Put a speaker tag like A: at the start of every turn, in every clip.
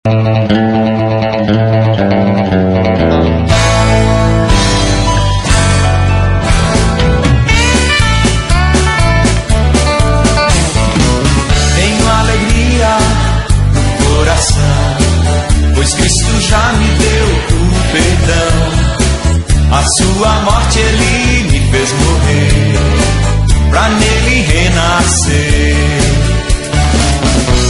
A: Tenho alegria no coração, pois Cristo já me deu o perdão. A sua morte Ele me fez morrer, pra nele renascer.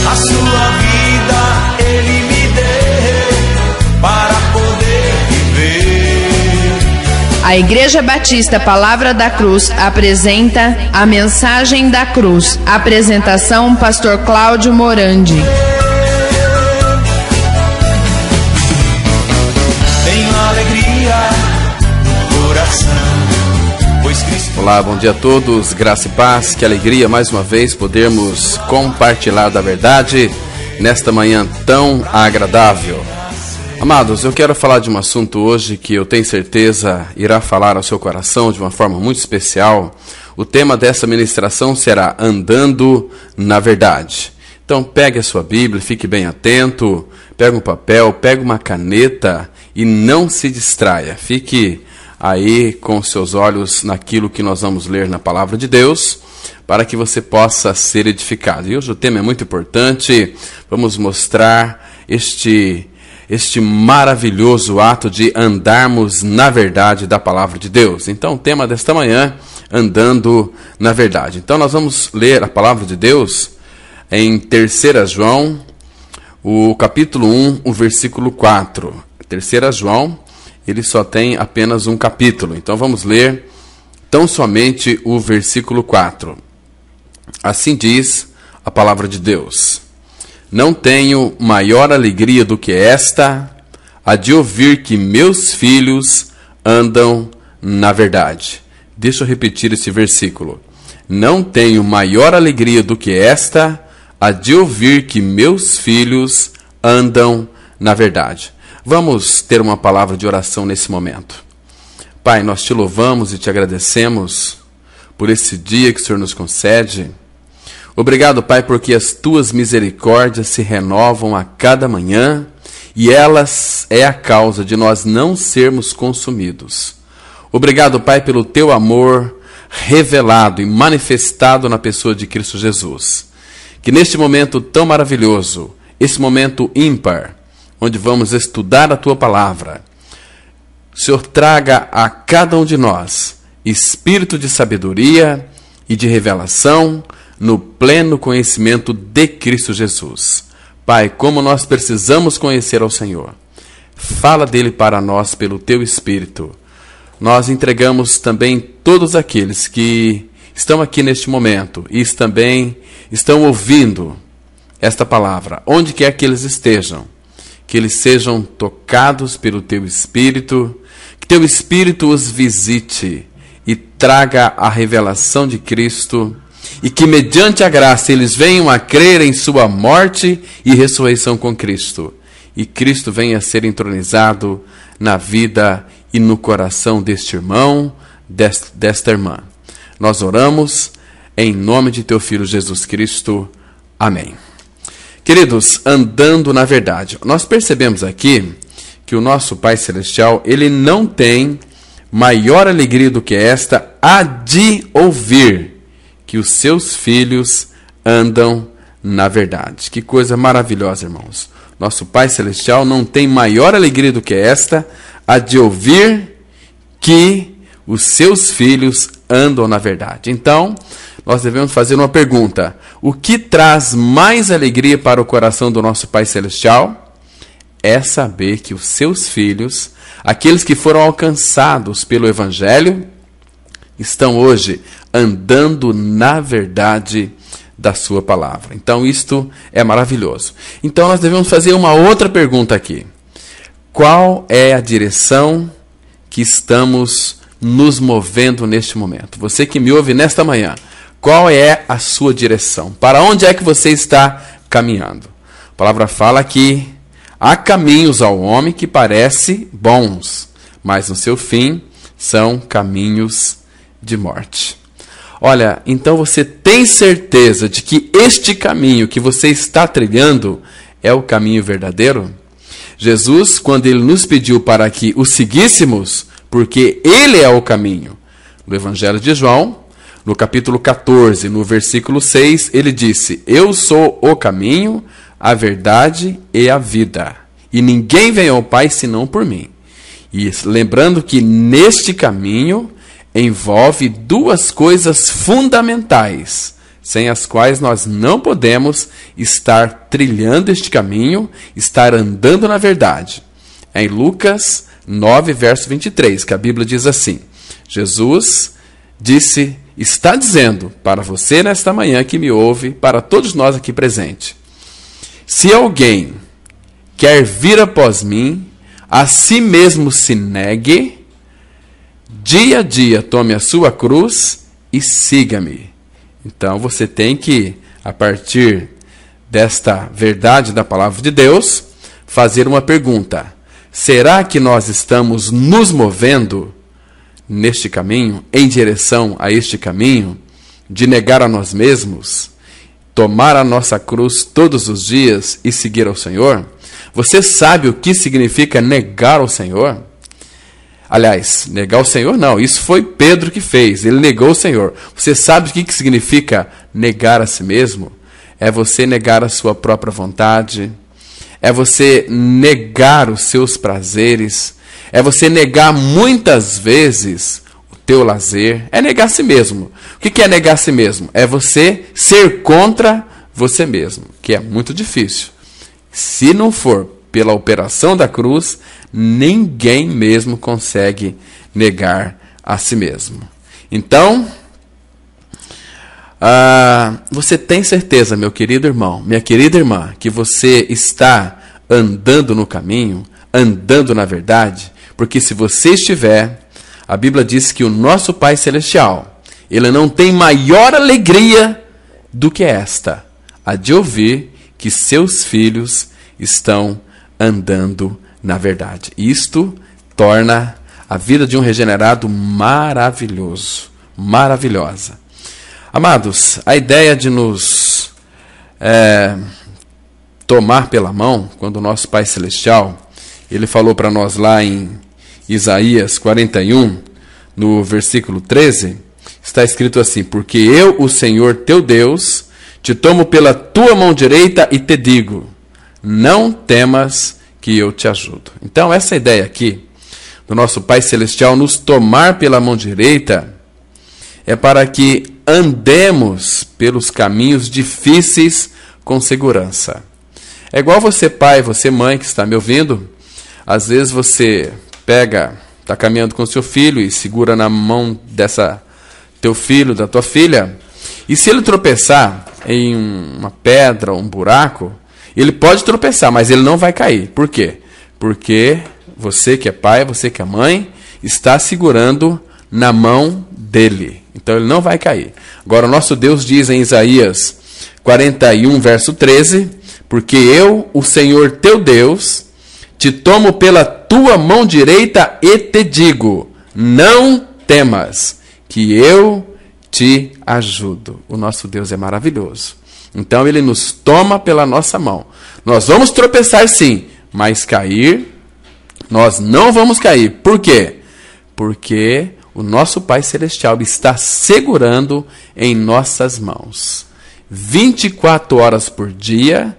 A: A sua vida Ele me deu, para poder viver.
B: A Igreja Batista Palavra da Cruz apresenta a Mensagem da Cruz. Apresentação: Pastor Cláudio Morandi.
A: Tenho alegria no coração, pois Cristo...
C: Olá, bom dia a todos, graça e paz, que alegria mais uma vez podermos compartilhar da verdade nesta manhã tão agradável. Amados, eu quero falar de um assunto hoje que eu tenho certeza irá falar ao seu coração de uma forma muito especial. O tema dessa ministração será Andando na Verdade. Então pegue a sua Bíblia, fique bem atento, pegue um papel, pegue uma caneta e não se distraia. Fique aí com seus olhos naquilo que nós vamos ler na Palavra de Deus, para que você possa ser edificado. E hoje o tema é muito importante. Vamos mostrar este maravilhoso ato de andarmos na verdade da Palavra de Deus. Então o tema desta manhã, Andando na Verdade. Então nós vamos ler a Palavra de Deus em 3 João, o capítulo 1, o versículo 4. 3 João, ele só tem apenas um capítulo. Então vamos ler tão somente o versículo 4. Assim diz a Palavra de Deus: Não tenho maior alegria do que esta, a de ouvir que meus filhos andam na verdade. Deixa eu repetir esse versículo. Não tenho maior alegria do que esta, a de ouvir que meus filhos andam na verdade. Vamos ter uma palavra de oração nesse momento. Pai, nós te louvamos e te agradecemos por esse dia que o Senhor nos concede. Obrigado, Pai, porque as tuas misericórdias se renovam a cada manhã e elas é a causa de nós não sermos consumidos. Obrigado, Pai, pelo teu amor revelado e manifestado na pessoa de Cristo Jesus. Que neste momento tão maravilhoso, esse momento ímpar, onde vamos estudar a tua palavra, o Senhor traga a cada um de nós espírito de sabedoria e de revelação no pleno conhecimento de Cristo Jesus. Pai, como nós precisamos conhecer ao Senhor, fala dele para nós pelo teu Espírito. Nós entregamos também todos aqueles que estão aqui neste momento e também estão ouvindo esta palavra, onde quer que eles estejam, que eles sejam tocados pelo teu Espírito, que teu Espírito os visite e traga a revelação de Cristo, e que mediante a graça eles venham a crer em sua morte e ressurreição com Cristo, e Cristo venha a ser entronizado na vida e no coração deste irmão, desta irmã. Nós oramos em nome de teu Filho Jesus Cristo. Amém. Queridos, andando na verdade, nós percebemos aqui que o nosso Pai Celestial, ele não tem maior alegria do que esta, a de ouvir que os seus filhos andam na verdade. Que coisa maravilhosa, irmãos. Nosso Pai Celestial não tem maior alegria do que esta, a de ouvir que os seus filhos andam na verdade. Então, nós devemos fazer uma pergunta: o que traz mais alegria para o coração do nosso Pai Celestial? É saber que os seus filhos, aqueles que foram alcançados pelo Evangelho, estão hoje andando na verdade da sua palavra. Então isto é maravilhoso. Então nós devemos fazer uma outra pergunta aqui: qual é a direção que estamos nos movendo neste momento? Você que me ouve nesta manhã, qual é a sua direção? Para onde é que você está caminhando? A palavra fala que há caminhos ao homem que parecem bons, mas no seu fim são caminhos de morte. Olha, então você tem certeza de que este caminho que você está trilhando é o caminho verdadeiro? Jesus, quando ele nos pediu para que o seguíssemos, porque ele é o caminho. No Evangelho de João, no capítulo 14, no versículo 6, ele disse: eu sou o caminho, a verdade e a vida. E ninguém vem ao Pai senão por mim. E lembrando que neste caminho envolve duas coisas fundamentais, sem as quais nós não podemos estar trilhando este caminho, estar andando na verdade. É em Lucas 9, verso 23, que a Bíblia diz assim: Jesus está dizendo para você nesta manhã que me ouve, para todos nós aqui presentes: se alguém quer vir após mim, a si mesmo se negue, dia a dia tome a sua cruz e siga-me. Então você tem que, a partir desta verdade da palavra de Deus, fazer uma pergunta: será que nós estamos nos movendo neste caminho, em direção a este caminho, de negar a nós mesmos, tomar a nossa cruz todos os dias e seguir ao Senhor? Você sabe o que significa negar ao Senhor? Aliás, negar o Senhor não, isso foi Pedro que fez, ele negou o Senhor. Você sabe o que significa negar a si mesmo? É você negar a sua própria vontade, é você negar os seus prazeres, é você negar muitas vezes o teu lazer, é negar a si mesmo. O que é negar a si mesmo? É você ser contra você mesmo, que é muito difícil. Se não for pela operação da cruz, ninguém mesmo consegue negar a si mesmo. Então, você tem certeza, meu querido irmão, minha querida irmã, que você está andando no caminho, andando na verdade? Porque se você estiver, a Bíblia diz que o nosso Pai Celestial, ele não tem maior alegria do que esta, a de ouvir que seus filhos estão andando na verdade. Isto torna a vida de um regenerado maravilhoso, maravilhosa. Amados, a ideia de nos tomar pela mão, quando o nosso Pai Celestial, ele falou para nós lá em Isaías 41, no versículo 13, está escrito assim: porque eu, o Senhor teu Deus, te tomo pela tua mão direita e te digo, não temas que eu te ajudo. Então essa ideia aqui, do nosso Pai Celestial nos tomar pela mão direita, é para que andemos pelos caminhos difíceis com segurança. É igual você pai, você mãe que está me ouvindo, às vezes você está caminhando com seu filho e segura na mão teu filho, da tua filha, e se ele tropeçar em uma pedra, um buraco, ele pode tropeçar, mas ele não vai cair. Por quê? Porque você que é pai, você que é mãe, está segurando na mão dele. Então ele não vai cair. Agora o nosso Deus diz em Isaías 41, verso 13, porque eu, o Senhor teu Deus, te tomo pela tua mão direita e te digo, não temas, que eu te ajudo. O nosso Deus é maravilhoso. Então ele nos toma pela nossa mão. Nós vamos tropeçar sim, mas cair, nós não vamos cair. Por quê? Porque o nosso Pai Celestial está segurando em nossas mãos. 24 horas por dia,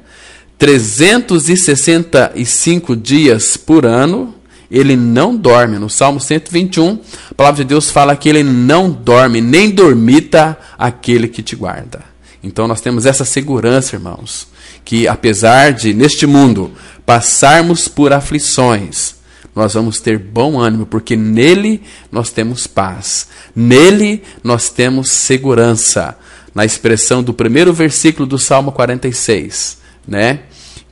C: 365 dias por ano, ele não dorme. No Salmo 121, a palavra de Deus fala que ele não dorme, nem dormita aquele que te guarda. Então nós temos essa segurança, irmãos, que apesar de, neste mundo, passarmos por aflições, nós vamos ter bom ânimo, porque nele nós temos paz, nele nós temos segurança. Na expressão do primeiro versículo do Salmo 46, né?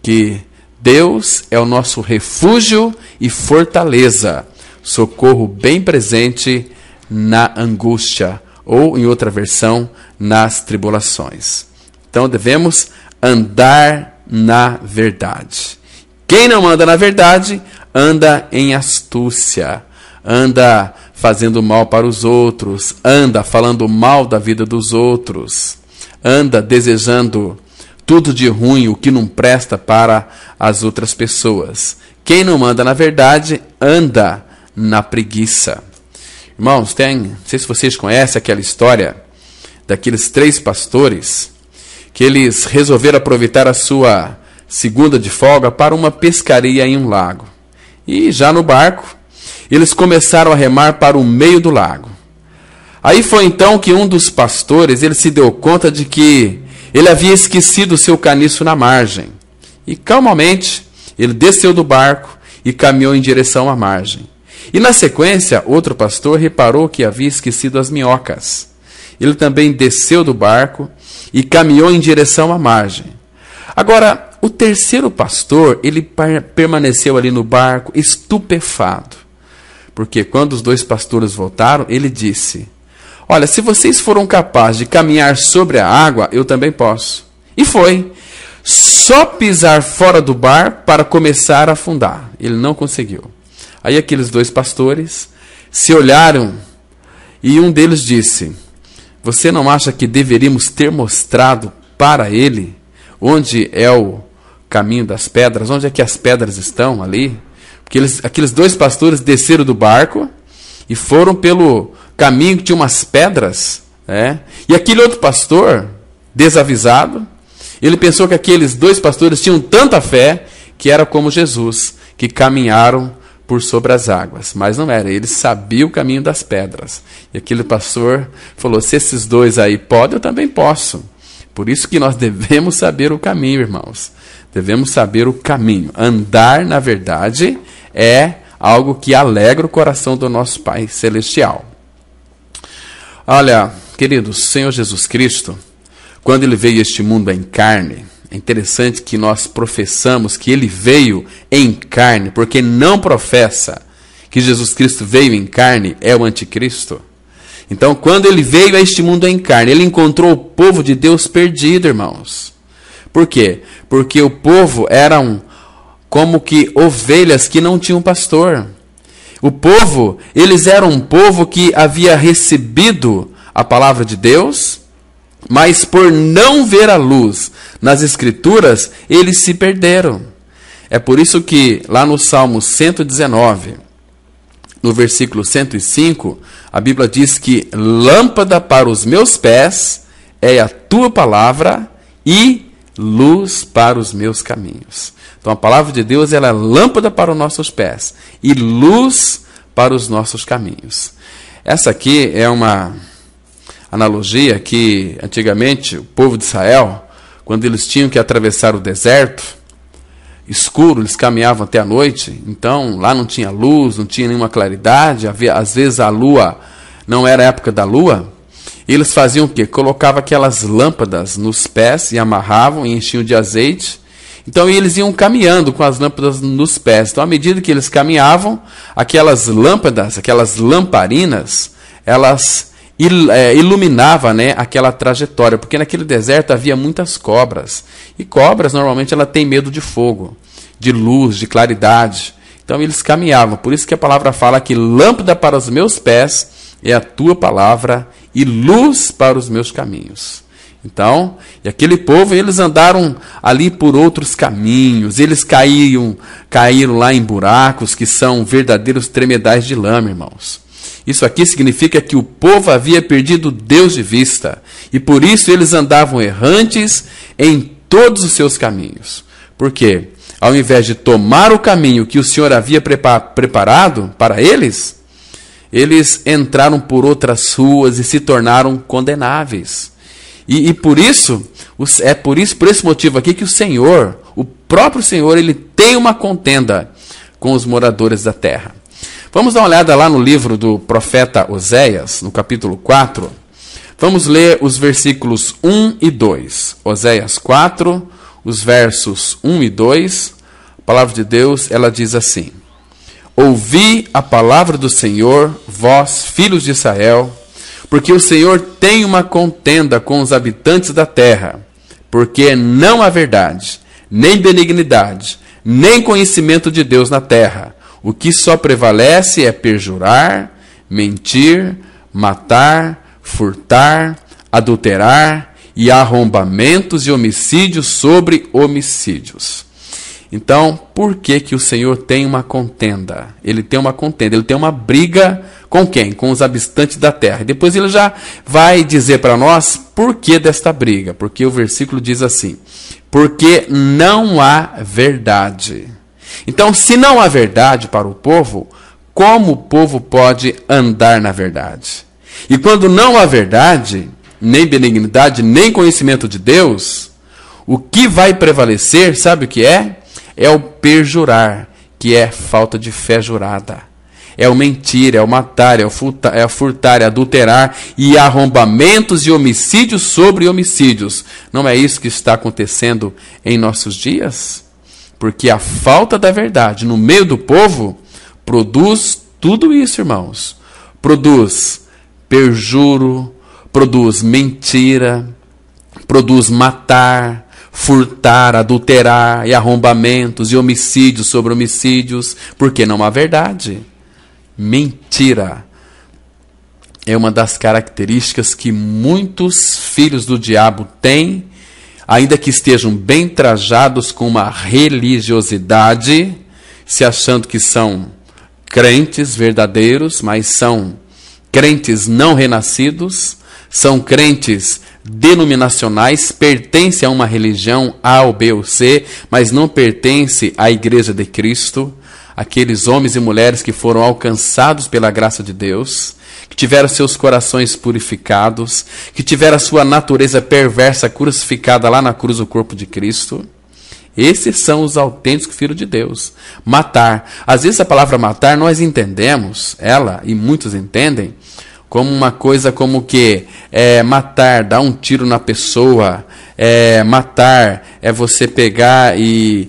C: Que Deus é o nosso refúgio e fortaleza, socorro bem presente na angústia, ou em outra versão, nas tribulações. Então devemos andar na verdade. Quem não anda na verdade, anda em astúcia, anda fazendo mal para os outros, anda falando mal da vida dos outros, anda desejando tudo de ruim, o que não presta para as outras pessoas. Quem não anda na verdade, anda na preguiça. Irmãos, não sei se vocês conhecem aquela história daqueles 3 pastores que eles resolveram aproveitar a sua segunda de folga para uma pescaria em um lago. E já no barco, eles começaram a remar para o meio do lago. Aí foi então que um dos pastores, ele se deu conta de que ele havia esquecido o seu caniço na margem. E calmamente, ele desceu do barco e caminhou em direção à margem. E na sequência, outro pastor reparou que havia esquecido as minhocas. Ele também desceu do barco e caminhou em direção à margem. Agora, o terceiro pastor, ele permaneceu ali no barco estupefado. Porque quando os 2 pastores voltaram, ele disse: olha, se vocês foram capazes de caminhar sobre a água, eu também posso. E foi. Só pisar fora do barco para começar a afundar. Ele não conseguiu. Aí aqueles 2 pastores se olharam e um deles disse: você não acha que deveríamos ter mostrado para ele onde é o caminho das pedras? Onde é que as pedras estão ali? Porque aqueles 2 pastores desceram do barco e foram pelo caminho que tinha umas pedras. E aquele outro pastor, desavisado, ele pensou que aqueles 2 pastores tinham tanta fé que era como Jesus, que caminharam por sobre as águas. Mas não era, ele sabia o caminho das pedras. E aquele pastor falou: se esses 2 aí podem, eu também posso. Por isso que nós devemos saber o caminho, irmãos. Devemos saber o caminho. Andar na verdade é algo que alegra o coração do nosso Pai Celestial. Olha, queridos, o Senhor Jesus Cristo, quando Ele veio a este mundo em carne, é interessante que nós professamos que Ele veio em carne, porque não professa que Jesus Cristo veio em carne é o anticristo. Então, quando Ele veio a este mundo em carne, Ele encontrou o povo de Deus perdido, irmãos. Por quê? Porque o povo eram como que ovelhas que não tinham pastor. O povo, eles eram um povo que havia recebido a palavra de Deus, mas por não ver a luz nas Escrituras, eles se perderam. É por isso que lá no Salmo 119, no versículo 105, a Bíblia diz que lâmpada para os meus pés é a tua palavra e luz para os meus caminhos. Então a palavra de Deus, ela é lâmpada para os nossos pés e luz para os nossos caminhos. Essa aqui é uma analogia que antigamente o povo de Israel, quando eles tinham que atravessar o deserto escuro, eles caminhavam até a noite, então lá não tinha luz, não tinha nenhuma claridade, às vezes a lua não era a época da lua. E eles faziam o quê? Colocavam aquelas lâmpadas nos pés e amarravam e enchiam de azeite. Então eles iam caminhando com as lâmpadas nos pés. Então à medida que eles caminhavam, aquelas lâmpadas, aquelas lamparinas, elas iluminavam, né, aquela trajetória. Porque naquele deserto havia muitas cobras. E cobras normalmente ela tem medo de fogo, de luz, de claridade. Então eles caminhavam. Por isso que a palavra fala que lâmpada para os meus pés é a tua palavra e luz para os meus caminhos. Então, e aquele povo, eles andaram ali por outros caminhos, eles caíram lá em buracos que são verdadeiros tremedais de lama, irmãos. Isso aqui significa que o povo havia perdido Deus de vista, e por isso eles andavam errantes em todos os seus caminhos. Por quê? Ao invés de tomar o caminho que o Senhor havia preparado para eles, eles entraram por outras ruas e se tornaram condenáveis. E por isso, por esse motivo aqui que o Senhor, o próprio Senhor, ele tem uma contenda com os moradores da terra. Vamos dar uma olhada lá no livro do profeta Oséias, no capítulo 4. Vamos ler os versículos 1 e 2. Oséias 4, os versos 1 e 2. A palavra de Deus, ela diz assim: ouvi a palavra do Senhor, vós, filhos de Israel, porque o Senhor tem uma contenda com os habitantes da terra, porque não há verdade, nem benignidade, nem conhecimento de Deus na terra. O que só prevalece é perjurar, mentir, matar, furtar, adulterar e arrombamentos e homicídios sobre homicídios. Então, por que que o Senhor tem uma contenda? Ele tem uma contenda, ele tem uma briga com quem? Com os habitantes da terra. Depois ele já vai dizer para nós por que desta briga. Porque o versículo diz assim: porque não há verdade. Então, se não há verdade para o povo, como o povo pode andar na verdade? E quando não há verdade, nem benignidade, nem conhecimento de Deus, o que vai prevalecer, sabe o que é? É o perjurar, que é falta de fé jurada. É o mentir, é o matar, é o furtar, é adulterar, e arrombamentos e homicídios sobre homicídios. Não é isso que está acontecendo em nossos dias? Porque a falta da verdade no meio do povo produz tudo isso, irmãos. Produz perjuro, produz mentira, produz matar, furtar, adulterar, e arrombamentos e homicídios sobre homicídios, porque não há verdade. Mentira é uma das características que muitos filhos do diabo têm, ainda que estejam bem trajados com uma religiosidade, se achando que são crentes verdadeiros, mas são crentes não renascidos, são crentes denominacionais, pertencem a uma religião A ou B ou C, mas não pertencem à Igreja de Cristo. Aqueles homens e mulheres que foram alcançados pela graça de Deus, que tiveram seus corações purificados, que tiveram a sua natureza perversa crucificada lá na cruz do corpo de Cristo. Esses são os autênticos filhos de Deus. Matar. Às vezes a palavra matar nós entendemos, ela, e muitos entendem, como uma coisa como que matar, dar um tiro na pessoa, matar é você pegar e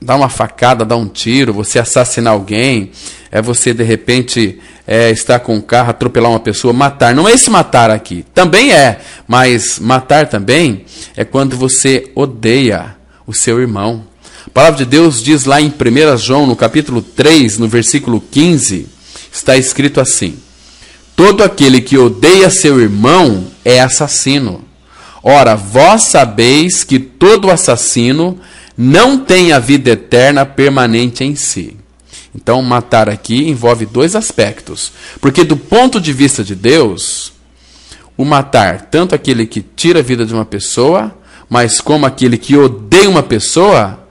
C: dar uma facada, dar um tiro, você assassinar alguém, é você de repente estar com um carro, atropelar uma pessoa, matar. Não é esse matar aqui, também é, mas matar também é quando você odeia o seu irmão. A palavra de Deus diz lá em 1 João, no capítulo 3, no versículo 15, está escrito assim: todo aquele que odeia seu irmão é assassino. Ora, vós sabeis que todo assassino não tem a vida eterna permanente em si. Então, matar aqui envolve dois aspectos. Porque do ponto de vista de Deus, o matar, tanto aquele que tira a vida de uma pessoa, mas como aquele que odeia uma pessoa,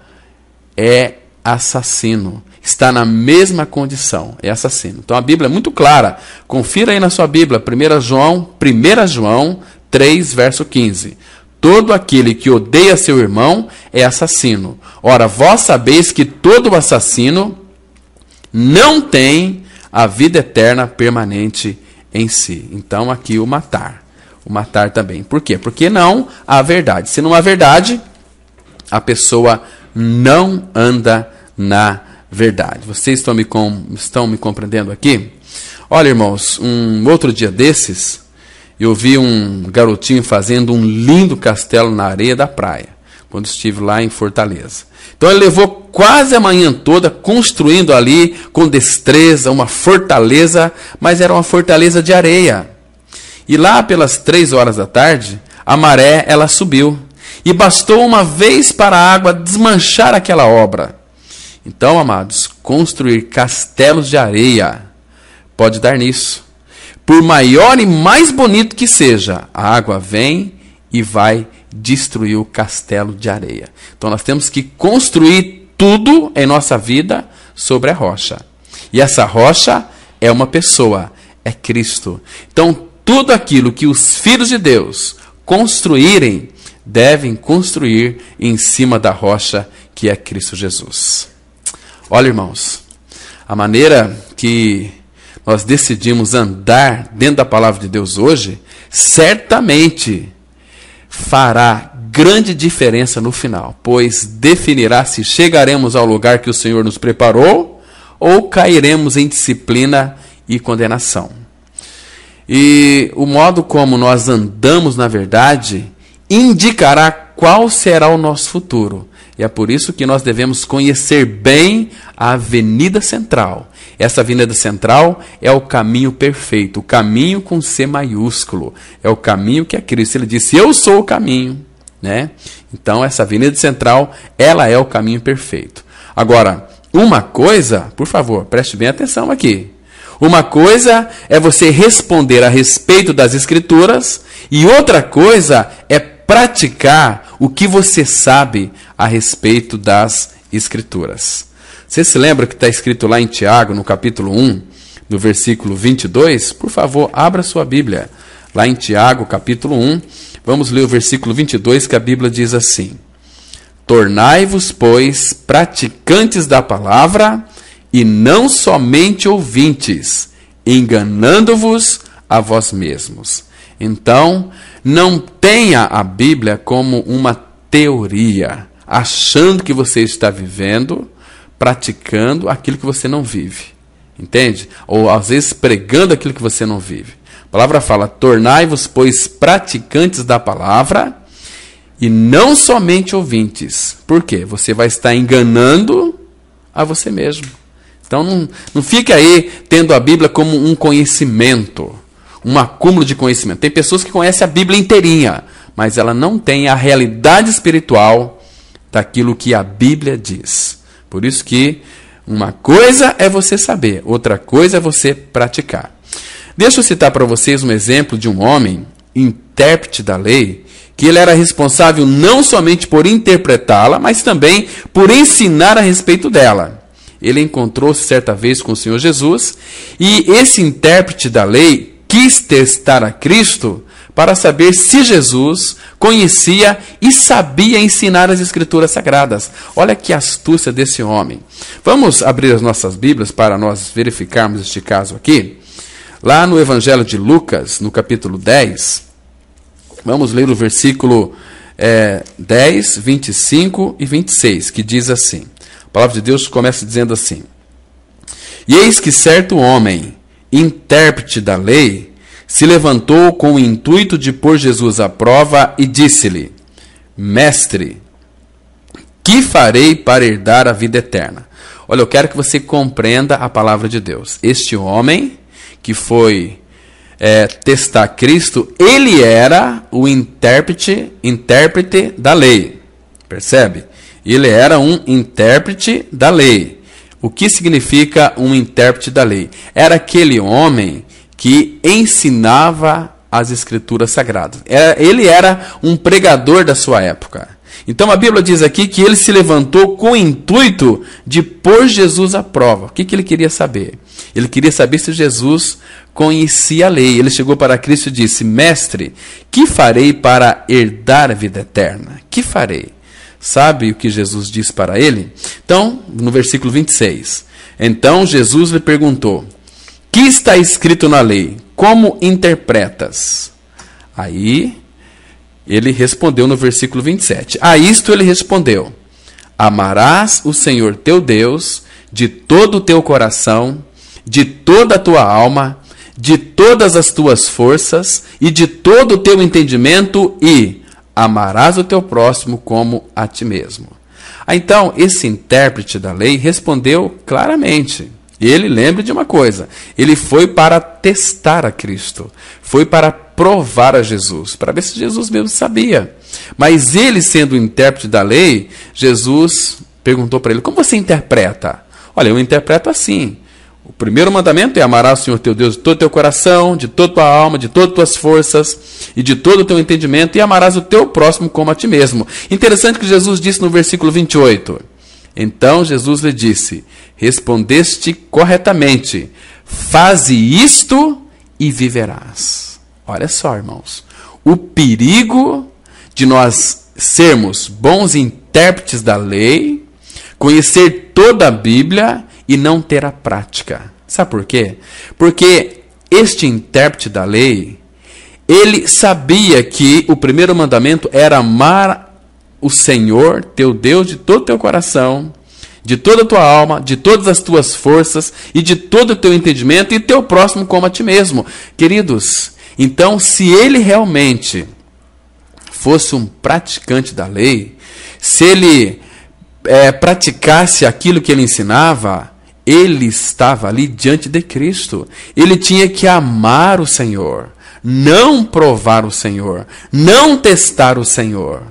C: é assassino. Está na mesma condição, é assassino. Então a Bíblia é muito clara. Confira aí na sua Bíblia, 1 João 3, verso 15. Todo aquele que odeia seu irmão é assassino. Ora, vós sabeis que todo assassino não tem a vida eterna permanente em si. Então aqui o matar também. Por quê? Porque não há verdade. Se não há verdade, a pessoa não anda na verdade. Vocês estão me compreendendo aqui? Olha, irmãos, um outro dia desses, eu vi um garotinho fazendo um lindo castelo na areia da praia, quando estive lá em Fortaleza. Então ele levou quase a manhã toda construindo ali com destreza uma fortaleza, mas era uma fortaleza de areia. E lá pelas 3 horas da tarde, a maré ela subiu. E bastou uma vez para a água desmanchar aquela obra. Então, amados, construir castelos de areia pode dar nisso. Por maior e mais bonito que seja, a água vem e vai destruir o castelo de areia. Então nós temos que construir tudo em nossa vida sobre a rocha. E essa rocha é uma pessoa, é Cristo. Então tudo aquilo que os filhos de Deus construírem, devem construir em cima da rocha que é Cristo Jesus. Olha, irmãos, a maneira que nós decidimos andar dentro da palavra de Deus hoje, certamente fará grande diferença no final, pois definirá se chegaremos ao lugar que o Senhor nos preparou ou cairemos em disciplina e condenação. E o modo como nós andamos na verdade indicará qual será o nosso futuro. E é por isso que nós devemos conhecer bem a avenida central. Essa avenida central é o caminho perfeito, o caminho com C maiúsculo. É o caminho que é Cristo. Ele disse, eu sou o caminho, né? Então, essa avenida central, ela é o caminho perfeito. Agora, uma coisa, por favor, preste bem atenção aqui. Uma coisa é você responder a respeito das Escrituras e outra coisa é praticar o que você sabe a respeito das Escrituras. Você se lembra que está escrito lá em Tiago, no capítulo 1, no versículo 22? Por favor, abra sua Bíblia. Lá em Tiago, capítulo 1, vamos ler o versículo 22, que a Bíblia diz assim: tornai-vos, pois, praticantes da palavra, e não somente ouvintes, enganando-vos a vós mesmos. Então, não tenha a Bíblia como uma teoria, achando que você está vivendo, praticando aquilo que você não vive. Entende? Ou às vezes pregando aquilo que você não vive. A palavra fala, tornai-vos, pois, praticantes da palavra, e não somente ouvintes. Por quê? Você vai estar enganando a você mesmo. Então não fique aí tendo a Bíblia como um conhecimento, um acúmulo de conhecimento. Tem pessoas que conhecem a Bíblia inteirinha, mas ela não tem a realidade espiritual daquilo que a Bíblia diz. Por isso que uma coisa é você saber, outra coisa é você praticar. Deixa eu citar para vocês um exemplo de um homem, intérprete da lei, que ele era responsável não somente por interpretá-la, mas também por ensinar a respeito dela. Ele encontrou-se certa vez com o Senhor Jesus, e esse intérprete da lei quis testar a Cristo para saber se Jesus conhecia e sabia ensinar as Escrituras Sagradas. Olha que astúcia desse homem. Vamos abrir as nossas Bíblias para nós verificarmos este caso aqui. Lá no Evangelho de Lucas, no capítulo 10, vamos ler o versículo 10, 25 e 26, que diz assim. A palavra de Deus começa dizendo assim: e eis que certo homem, intérprete da lei, se levantou com o intuito de pôr Jesus à prova e disse-lhe: mestre, que farei para herdar a vida eterna? Olha, eu quero que você compreenda a palavra de Deus. Este homem que foi testar Cristo, ele era o intérprete da lei. Percebe? Ele era um intérprete da lei. O que significa um intérprete da lei? Era aquele homem que ensinava as Escrituras Sagradas. Ele era um pregador da sua época. Então a Bíblia diz aqui que ele se levantou com o intuito de pôr Jesus à prova. O que ele queria saber? Ele queria saber se Jesus conhecia a lei. Ele chegou para Cristo e disse: mestre, que farei para herdar a vida eterna? Que farei? Sabe o que Jesus disse para ele? Então, no versículo 26. Então Jesus lhe perguntou: que está escrito na lei? Como interpretas? Aí ele respondeu no versículo 27. A isto ele respondeu: amarás o Senhor teu Deus de todo o teu coração, de toda a tua alma, de todas as tuas forças e de todo o teu entendimento, e amarás o teu próximo como a ti mesmo. Então, esse intérprete da lei respondeu claramente. Ele lembra de uma coisa: ele foi para testar a Cristo, foi para provar a Jesus, para ver se Jesus mesmo sabia. Mas ele, sendo o intérprete da lei, Jesus perguntou para ele: como você interpreta? Olha, eu interpreto assim. O primeiro mandamento é amarás o Senhor teu Deus de todo o teu coração, de toda a tua alma, de todas as tuas forças e de todo o teu entendimento, e amarás o teu próximo como a ti mesmo. Interessante que Jesus disse no versículo 28. Então Jesus lhe disse: respondeste corretamente, faze isto e viverás. Olha só, irmãos, o perigo de nós sermos bons intérpretes da lei, conhecer toda a Bíblia e não ter a prática. Sabe por quê? Porque este intérprete da lei, ele sabia que o primeiro mandamento era amar o Senhor, teu Deus, de todo o teu coração, de toda a tua alma, de todas as tuas forças e de todo o teu entendimento, e teu próximo como a ti mesmo. Queridos, então, se ele realmente fosse um praticante da lei, se ele praticasse aquilo que ele ensinava, ele estava ali diante de Cristo. Ele tinha que amar o Senhor, não provar o Senhor, não testar o Senhor.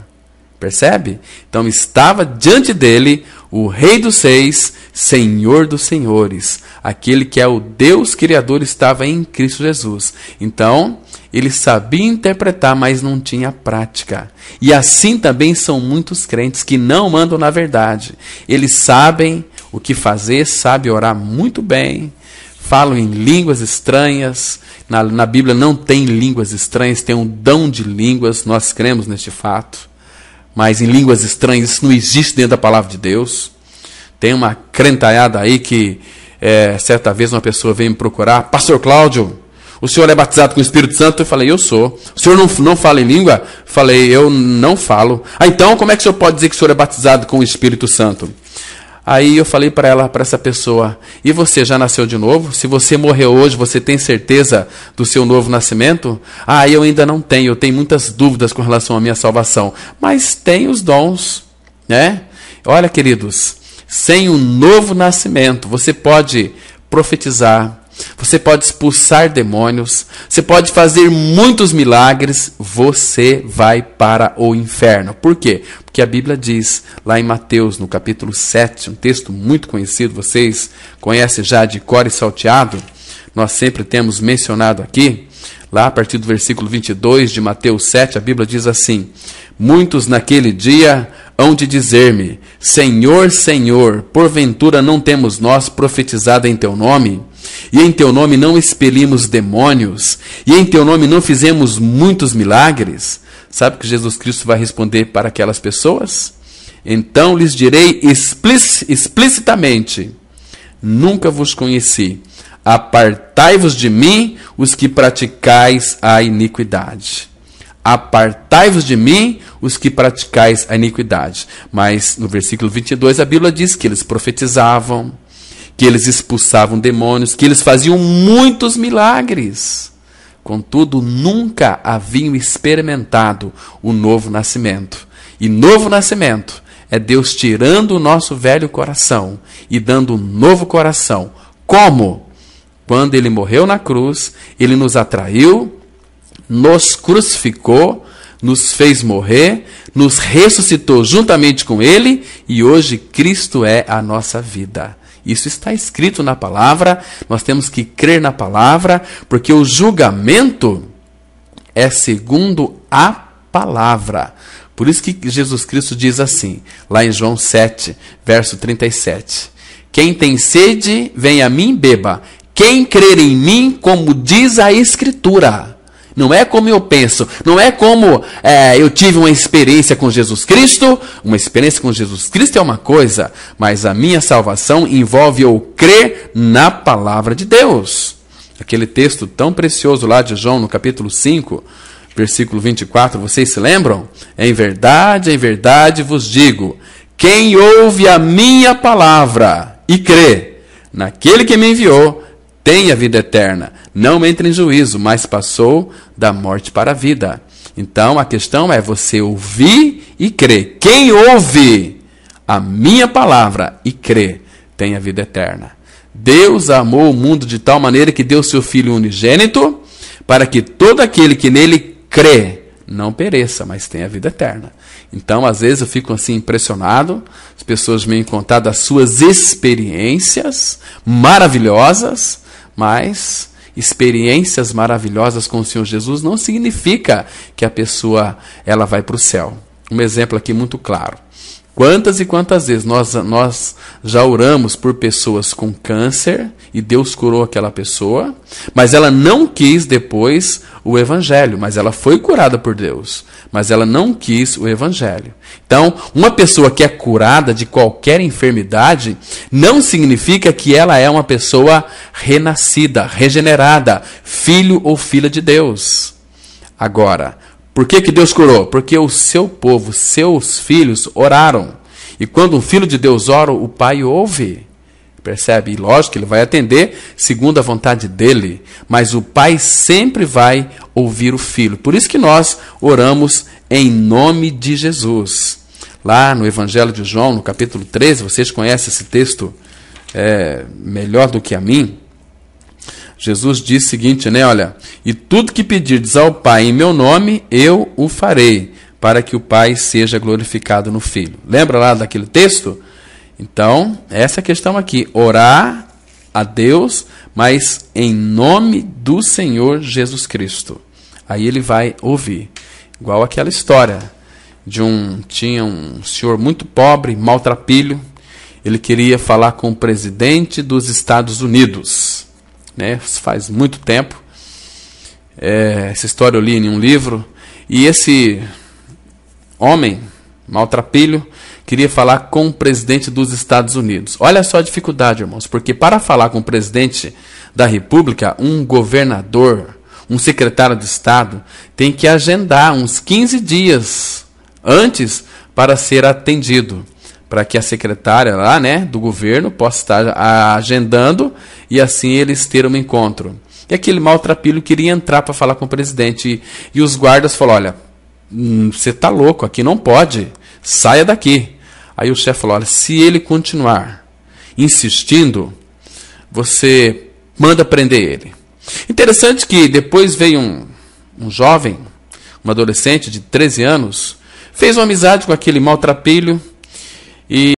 C: Percebe? Então estava diante dele o Rei dos Reis, Senhor dos Senhores. Aquele que é o Deus Criador estava em Cristo Jesus. Então, ele sabia interpretar, mas não tinha prática. E assim também são muitos crentes que não andam na verdade. Eles sabem o que fazer, sabem orar muito bem, falam em línguas estranhas. Na Bíblia não tem línguas estranhas, tem um dom de línguas, nós cremos neste fato. Mas em línguas estranhas isso não existe dentro da palavra de Deus. Tem uma crentalhada aí que, certa vez uma pessoa veio me procurar: Pastor Cláudio, o senhor é batizado com o Espírito Santo? Eu falei: eu sou. O senhor não fala em língua? Falei: eu não falo. Então como é que o senhor pode dizer que o senhor é batizado com o Espírito Santo? Aí eu falei para essa pessoa: e você já nasceu de novo? Se você morreu hoje, você tem certeza do seu novo nascimento? Eu ainda não tenho, eu tenho muitas dúvidas com relação à minha salvação. Mas tem os dons, né? Olha, queridos, sem um novo nascimento, você pode profetizar, você pode expulsar demônios, você pode fazer muitos milagres, você vai para o inferno. Por quê? Porque a Bíblia diz, lá em Mateus, no capítulo 7, um texto muito conhecido, vocês conhecem já de cor e salteado, nós sempre temos mencionado aqui, lá a partir do versículo 22 de Mateus 7, a Bíblia diz assim: muitos naquele dia hão de dizer-me: Senhor, Senhor, porventura não temos nós profetizado em teu nome? E em teu nome não expelimos demônios? E em teu nome não fizemos muitos milagres? Sabe o que Jesus Cristo vai responder para aquelas pessoas? Então lhes direi explicitamente: nunca vos conheci. Apartai-vos de mim, os que praticais a iniquidade. Apartai-vos de mim, os que praticais a iniquidade. Mas no versículo 22 a Bíblia diz que eles profetizavam, que eles expulsavam demônios, que eles faziam muitos milagres. Contudo, nunca haviam experimentado o novo nascimento. E novo nascimento é Deus tirando o nosso velho coração e dando um novo coração. Como? Quando Ele morreu na cruz, Ele nos atraiu, nos crucificou, nos fez morrer, nos ressuscitou juntamente com Ele e hoje Cristo é a nossa vida. Isso está escrito na palavra, nós temos que crer na palavra, porque o julgamento é segundo a palavra. Por isso que Jesus Cristo diz assim, lá em João 7, verso 37. Quem tem sede, vem a mim, beba. Quem crer em mim, como diz a Escritura. Não é como eu penso, não é como eu tive uma experiência com Jesus Cristo. Uma experiência com Jesus Cristo é uma coisa, mas a minha salvação envolve eu crer na palavra de Deus. Aquele texto tão precioso lá de João, no capítulo 5, versículo 24, vocês se lembram? Em verdade vos digo, quem ouve a minha palavra e crê naquele que me enviou, tem a vida eterna, não entra em juízo, mas passou da morte para a vida. Então a questão é você ouvir e crer. Quem ouve a minha palavra e crê, tem a vida eterna. Deus amou o mundo de tal maneira que deu seu Filho unigênito, para que todo aquele que nele crê, não pereça, mas tenha a vida eterna. Então, às vezes eu fico assim impressionado, as pessoas me contar das suas experiências maravilhosas, mas experiências maravilhosas com o Senhor Jesus não significa que a pessoa ela vai para o céu. Um exemplo aqui muito claro. Quantas e quantas vezes nós já oramos por pessoas com câncer e Deus curou aquela pessoa, mas ela não quis depois o Evangelho, mas ela foi curada por Deus, mas ela não quis o Evangelho. Então, uma pessoa que é curada de qualquer enfermidade não significa que ela é uma pessoa renascida, regenerada, filho ou filha de Deus. Agora, por que Deus curou? Porque o seu povo, seus filhos oraram. E quando um filho de Deus ora, o pai ouve. Percebe? E lógico que ele vai atender segundo a vontade dele. Mas o pai sempre vai ouvir o filho. Por isso que nós oramos em nome de Jesus. lá no Evangelho de João, no capítulo 13, vocês conhecem esse texto melhor do que a mim. Jesus diz o seguinte, né? Olha, e tudo que pedirdes ao Pai em meu nome, eu o farei, para que o Pai seja glorificado no Filho. Lembra lá daquele texto? Então, essa é a questão aqui. Orar a Deus, mas em nome do Senhor Jesus Cristo. Aí ele vai ouvir. Igual aquela história tinha um senhor muito pobre, maltrapilho. Ele queria falar com o presidente dos Estados Unidos. Né? Faz muito tempo. Essa história eu li em um livro. E esse homem, maltrapilho, queria falar com o presidente dos Estados Unidos. Olha só a dificuldade, irmãos. Porque para falar com o presidente da República, um governador, um secretário de Estado, tem que agendar uns 15 dias antes para ser atendido. Para que a secretária lá, né, do governo possa estar agendando e assim eles terem um encontro. E aquele maltrapilho queria entrar para falar com o presidente. E os guardas falaram, olha, você está louco, aqui não pode, saia daqui. Aí o chefe falou, olha, se ele continuar insistindo, você manda prender ele. Interessante que depois veio um jovem, um adolescente de 13 anos, fez uma amizade com aquele maltrapilho, e